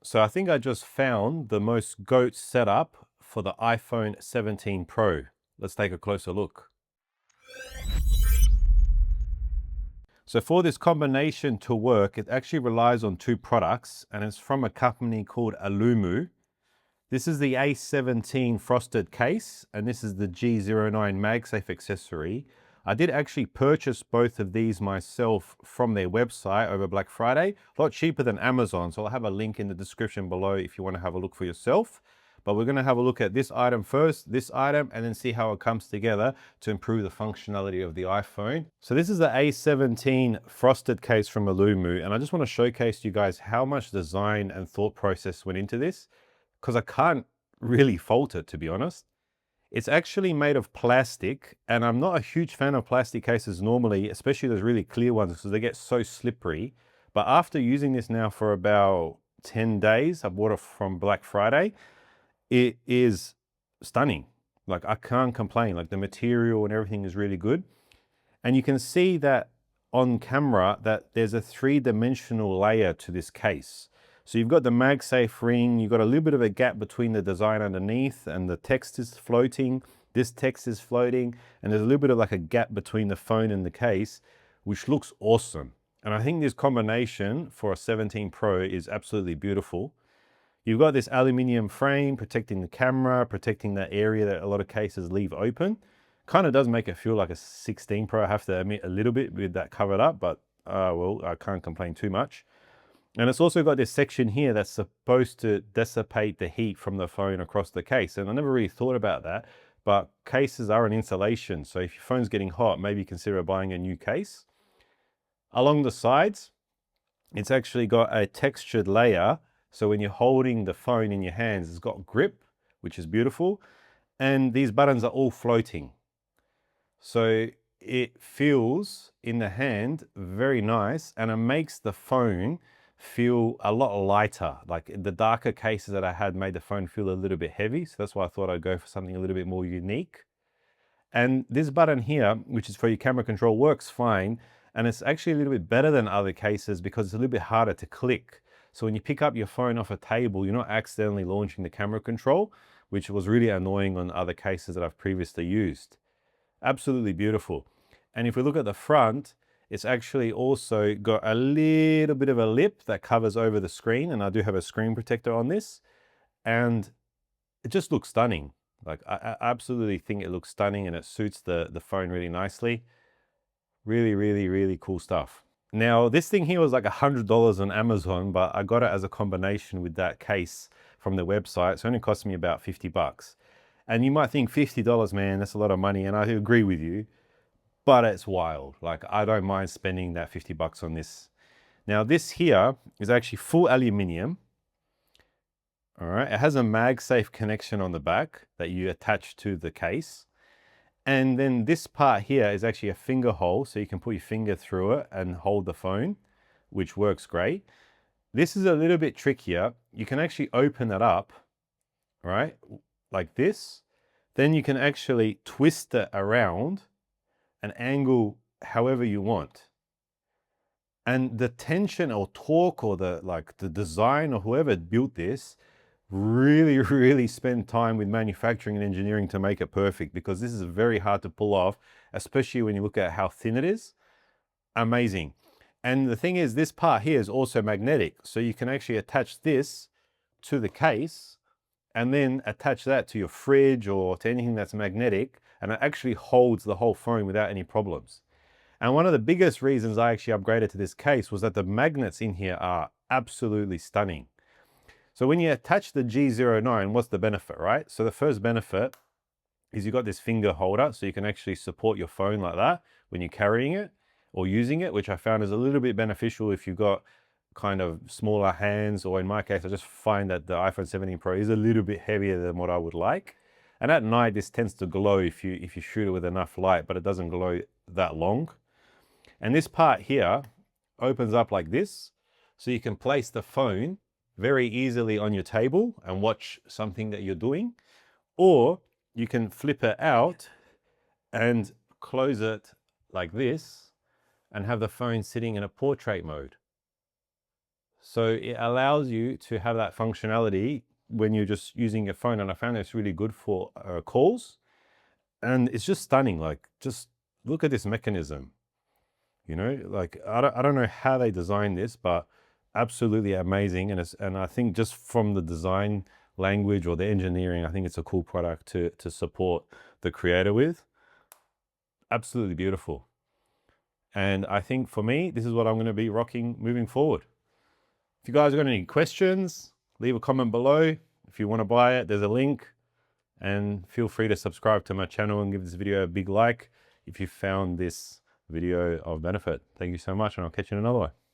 So I think I just found the most GOAT setup for the iPhone 17 Pro. Let's take a closer look. So for this combination to work, it actually relies on two products, and it's from a company called Alumu. This is the A17 frosted case, and this is the G09 MagSafe accessory. I did actually purchase both of these myself from their website over Black Friday, a lot cheaper than Amazon. So I'll have a link in the description below if you want to have a look for yourself. But we're going to have a look at this item first, this item, and then see how it comes together to improve the functionality of the iPhone. So this is the A17 frosted case from Alumu, and I just want to showcase to you guys how much design and thought process went into this, because I can't really fault it, to be honest. It's actually made of plastic, and I'm not a huge fan of plastic cases normally, especially those really clear ones, because they get so slippery. But after using this now for about 10 days, I bought it from Black Friday, it is stunning. Like, I can't complain. Like, the material and everything is really good. And you can see that on camera that there's a three-dimensional layer to this case. So you've got the MagSafe ring, you've got a little bit of a gap between the design underneath, and the text is floating, this text is floating, and there's a little bit of like a gap between the phone and the case, which looks awesome. And I think this combination for a 17 Pro is absolutely beautiful. You've got this aluminium frame protecting the camera, protecting that area that a lot of cases leave open. Kind of does make it feel like a 16 Pro, I have to admit, a little bit with that covered up, but well, I can't complain too much. And it's also got this section here that's supposed to dissipate the heat from the phone across the case. And I never really thought about that, but cases are an insulation. So if your phone's getting hot, maybe consider buying a new case. Along the sides, it's actually got a textured layer. So when you're holding the phone in your hands, it's got grip, which is beautiful. And these buttons are all floating. So it feels in the hand very nice, and it makes the phone feel a lot lighter. Like, the darker cases that I had made the phone feel a little bit heavy. So that's why I thought I'd go for something a little bit more unique. And this button here, which is for your camera control, works fine. And it's actually a little bit better than other cases because it's a little bit harder to click. So when you pick up your phone off a table, you're not accidentally launching the camera control, which was really annoying on other cases that I've previously used. Absolutely beautiful. And if we look at the front, it's actually also got a little bit of a lip that covers over the screen. And I do have a screen protector on this. And it just looks stunning. Like, I absolutely think it looks stunning, and it suits the phone really nicely. Really, really, really cool stuff. Now, this thing here was like $100 on Amazon, but I got it as a combination with that case from the website. So it only cost me about 50 bucks. And you might think $50, man, that's a lot of money. And I agree with you, but it's wild. Like, I don't mind spending that 50 bucks on this. Now, this here is actually full aluminium. All right, it has a MagSafe connection on the back that you attach to the case. And then this part here is actually a finger hole, so you can put your finger through it and hold the phone, which works great. This is a little bit trickier. You can actually open it up, right, like this. Then you can actually twist it around and angle however you want. And the tension or torque or the design or whoever built this really, really spend time with manufacturing and engineering to make it perfect, because this is very hard to pull off, especially when you look at how thin it is. Amazing. And the thing is, this part here is also magnetic. So you can actually attach this to the case and then attach that to your fridge or to anything that's magnetic, and it actually holds the whole phone without any problems. And one of the biggest reasons I actually upgraded to this case was that the magnets in here are absolutely stunning. So when you attach the G09, what's the benefit, right? So the first benefit is you've got this finger holder, so you can actually support your phone like that when you're carrying it or using it, which I found is a little bit beneficial if you've got kind of smaller hands, or in my case, I just find that the iPhone 17 Pro is a little bit heavier than what I would like. And at night, this tends to glow if you shoot it with enough light, but it doesn't glow that long. And this part here opens up like this, so you can place the phone very easily on your table and watch something that you're doing, or you can flip it out and close it like this and have the phone sitting in a portrait mode. So it allows you to have that functionality when you're just using your phone. And I found it's really good for calls. And it's just stunning. Like, just look at this mechanism. You know, like I don't know how they designed this, but absolutely amazing. And I think just from the design language or the engineering, I think it's a cool product to support the creator with. Absolutely beautiful. And I think for me, this is what I'm going to be rocking moving forward. If you guys got any questions, leave a comment below. If you want to buy it, there's a link. And feel free to subscribe to my channel and give this video a big like if you found this video of benefit. Thank you so much, and I'll catch you in another one.